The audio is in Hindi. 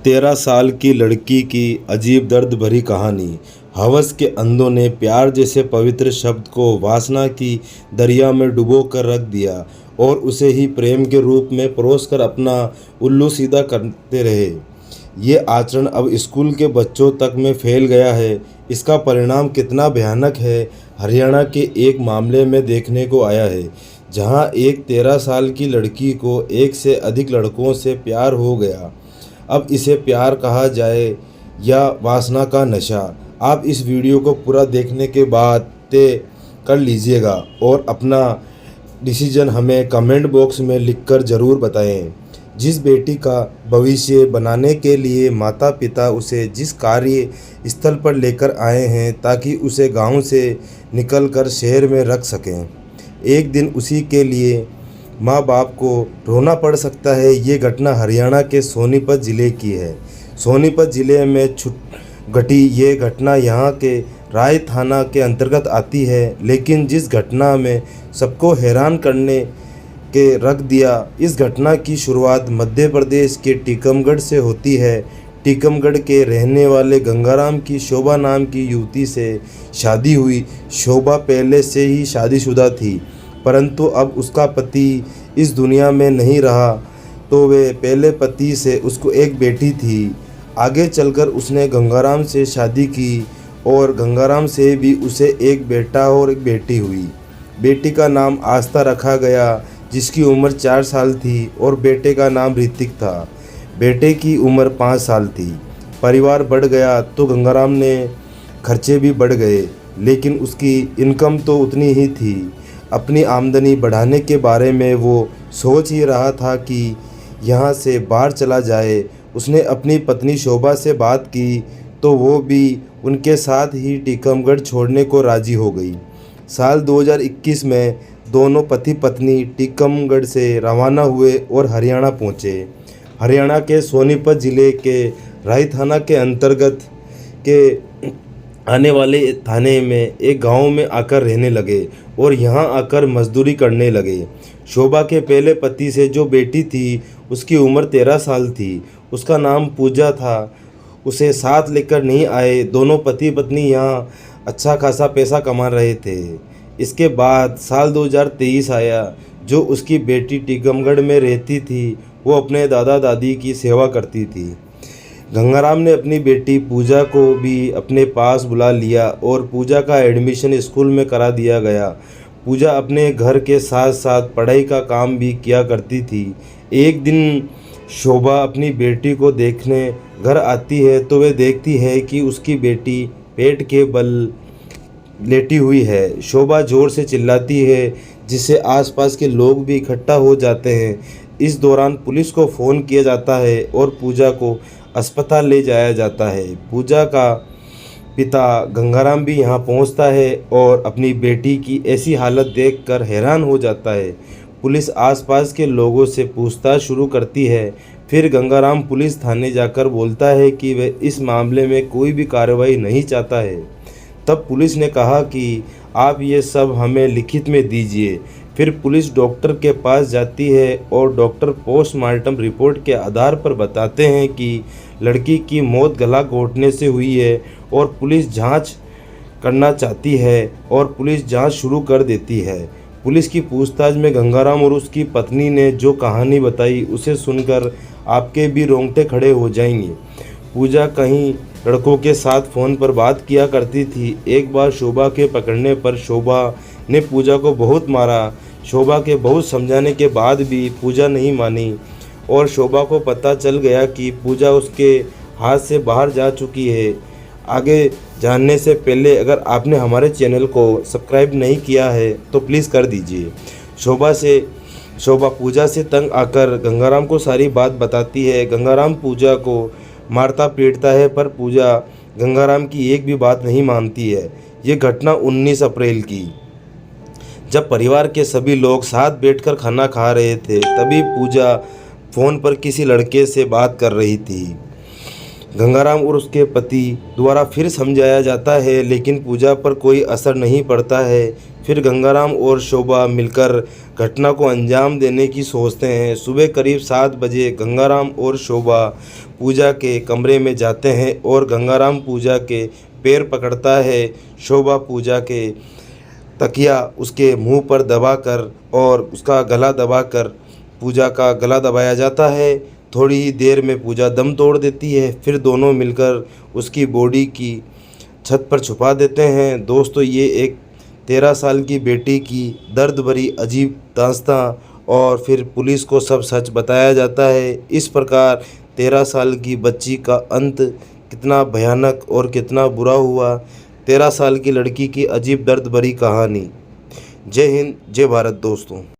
13 साल की लड़की की अजीब दर्द भरी कहानी। हवस के अंधों ने प्यार जैसे पवित्र शब्द को वासना की दरिया में डुबो कर रख दिया और उसे ही प्रेम के रूप में परोस कर अपना उल्लू सीधा करते रहे। ये आचरण अब स्कूल के बच्चों तक में फैल गया है। इसका परिणाम कितना भयानक है, हरियाणा के एक मामले में देखने को आया है, जहां एक 13 साल की लड़की को एक से अधिक लड़कों से प्यार हो गया। अब इसे प्यार कहा जाए या वासना का नशा, आप इस वीडियो को पूरा देखने के बाद तय कर लीजिएगा और अपना डिसीजन हमें कमेंट बॉक्स में लिखकर ज़रूर बताएं। जिस बेटी का भविष्य बनाने के लिए माता पिता उसे जिस कार्य स्थल पर लेकर आए हैं ताकि उसे गांव से निकलकर शहर में रख सकें, एक दिन उसी के लिए माँ बाप को रोना पड़ सकता है। ये घटना हरियाणा के सोनीपत ज़िले की है। सोनीपत ज़िले में घटी ये घटना यहाँ के राय थाना के अंतर्गत आती है, लेकिन जिस घटना में सबको हैरान करने के रख दिया, इस घटना की शुरुआत मध्य प्रदेश के टीकमगढ़ से होती है। टीकमगढ़ के रहने वाले गंगाराम की शोभा नाम की युवती से शादी हुई। शोभा पहले से ही शादीशुदा थी, परंतु अब उसका पति इस दुनिया में नहीं रहा, तो वे पहले पति से उसको एक बेटी थी। आगे चलकर उसने गंगाराम से शादी की और गंगाराम से भी उसे एक बेटा और एक बेटी हुई। बेटी का नाम आस्था रखा गया, जिसकी उम्र 4 साल थी, और बेटे का नाम ऋतिक था। बेटे की उम्र 5 साल थी। परिवार बढ़ गया तो गंगाराम ने खर्चे भी बढ़ गए, लेकिन उसकी इनकम तो उतनी ही थी। अपनी आमदनी बढ़ाने के बारे में वो सोच ही रहा था कि यहाँ से बाहर चला जाए। उसने अपनी पत्नी शोभा से बात की तो वो भी उनके साथ ही टीकमगढ़ छोड़ने को राजी हो गई। साल 2021 में दोनों पति पत्नी टीकमगढ़ से रवाना हुए और हरियाणा पहुँचे। हरियाणा के सोनीपत ज़िले के राय थाना के अंतर्गत के आने वाले थाने में एक गांव में आकर रहने लगे और यहां आकर मजदूरी करने लगे। शोभा के पहले पति से जो बेटी थी उसकी उम्र 13 साल थी। उसका नाम पूजा था। उसे साथ लेकर नहीं आए। दोनों पति पत्नी यहां अच्छा खासा पैसा कमा रहे थे। इसके बाद साल 2023 आया। जो उसकी बेटी टीकमगढ़ में रहती थी वो अपने दादा दादी की सेवा करती थी। गंगाराम ने अपनी बेटी पूजा को भी अपने पास बुला लिया और पूजा का एडमिशन स्कूल में करा दिया गया। पूजा अपने घर के साथ साथ पढ़ाई का काम भी किया करती थी। एक दिन शोभा अपनी बेटी को देखने घर आती है तो वे देखती है कि उसकी बेटी पेट के बल लेटी हुई है। शोभा जोर से चिल्लाती है, जिससे आसपास के लोग भी इकट्ठा हो जाते हैं। इस दौरान पुलिस को फ़ोन किया जाता है और पूजा को अस्पताल ले जाया जाता है। पूजा का पिता गंगाराम भी यहां पहुंचता है और अपनी बेटी की ऐसी हालत देखकर हैरान हो जाता है। पुलिस आसपास के लोगों से पूछताछ शुरू करती है। फिर गंगाराम पुलिस थाने जाकर बोलता है कि वह इस मामले में कोई भी कार्रवाई नहीं चाहता है। तब पुलिस ने कहा कि आप ये सब हमें लिखित में दीजिए। फिर पुलिस डॉक्टर के पास जाती है और डॉक्टर पोस्टमार्टम रिपोर्ट के आधार पर बताते हैं कि लड़की की मौत गला घोंटने से हुई है और पुलिस जांच करना चाहती है और पुलिस जांच शुरू कर देती है। पुलिस की पूछताछ में गंगाराम और उसकी पत्नी ने जो कहानी बताई उसे सुनकर आपके भी रोंगटे खड़े हो जाएंगे। पूजा कहीं लड़कों के साथ फ़ोन पर बात किया करती थी। एक बार शोभा के पकड़ने पर शोभा ने पूजा को बहुत मारा। शोभा के बहुत समझाने के बाद भी पूजा नहीं मानी और शोभा को पता चल गया कि पूजा उसके हाथ से बाहर जा चुकी है। आगे जानने से पहले अगर आपने हमारे चैनल को सब्सक्राइब नहीं किया है तो प्लीज़ कर दीजिए। शोभा पूजा से तंग आकर गंगाराम को सारी बात बताती है। गंगाराम पूजा को मारता पीटता है, पर पूजा गंगाराम की एक भी बात नहीं मानती है। ये घटना 19 अप्रैल की, जब परिवार के सभी लोग साथ बैठकर खाना खा रहे थे, तभी पूजा फ़ोन पर किसी लड़के से बात कर रही थी। गंगाराम और उसके पति द्वारा फिर समझाया जाता है, लेकिन पूजा पर कोई असर नहीं पड़ता है। फिर गंगाराम और शोभा मिलकर घटना को अंजाम देने की सोचते हैं। सुबह करीब 7 बजे गंगाराम और शोभा पूजा के कमरे में जाते हैं और गंगाराम पूजा के पैर पकड़ता है। शोभा पूजा के तकिया उसके मुंह पर दबाकर और उसका गला दबाकर पूजा का गला दबाया जाता है। थोड़ी ही देर में पूजा दम तोड़ देती है। फिर दोनों मिलकर उसकी बॉडी की छत पर छुपा देते हैं। दोस्तों, ये एक 13 साल की बेटी की दर्द भरी अजीब दास्तां और फिर पुलिस को सब सच बताया जाता है। इस प्रकार 13 साल की बच्ची का अंत कितना भयानक और कितना बुरा हुआ। 13 साल की लड़की की अजीब दर्द भरी कहानी। जय हिंद, जय भारत दोस्तों।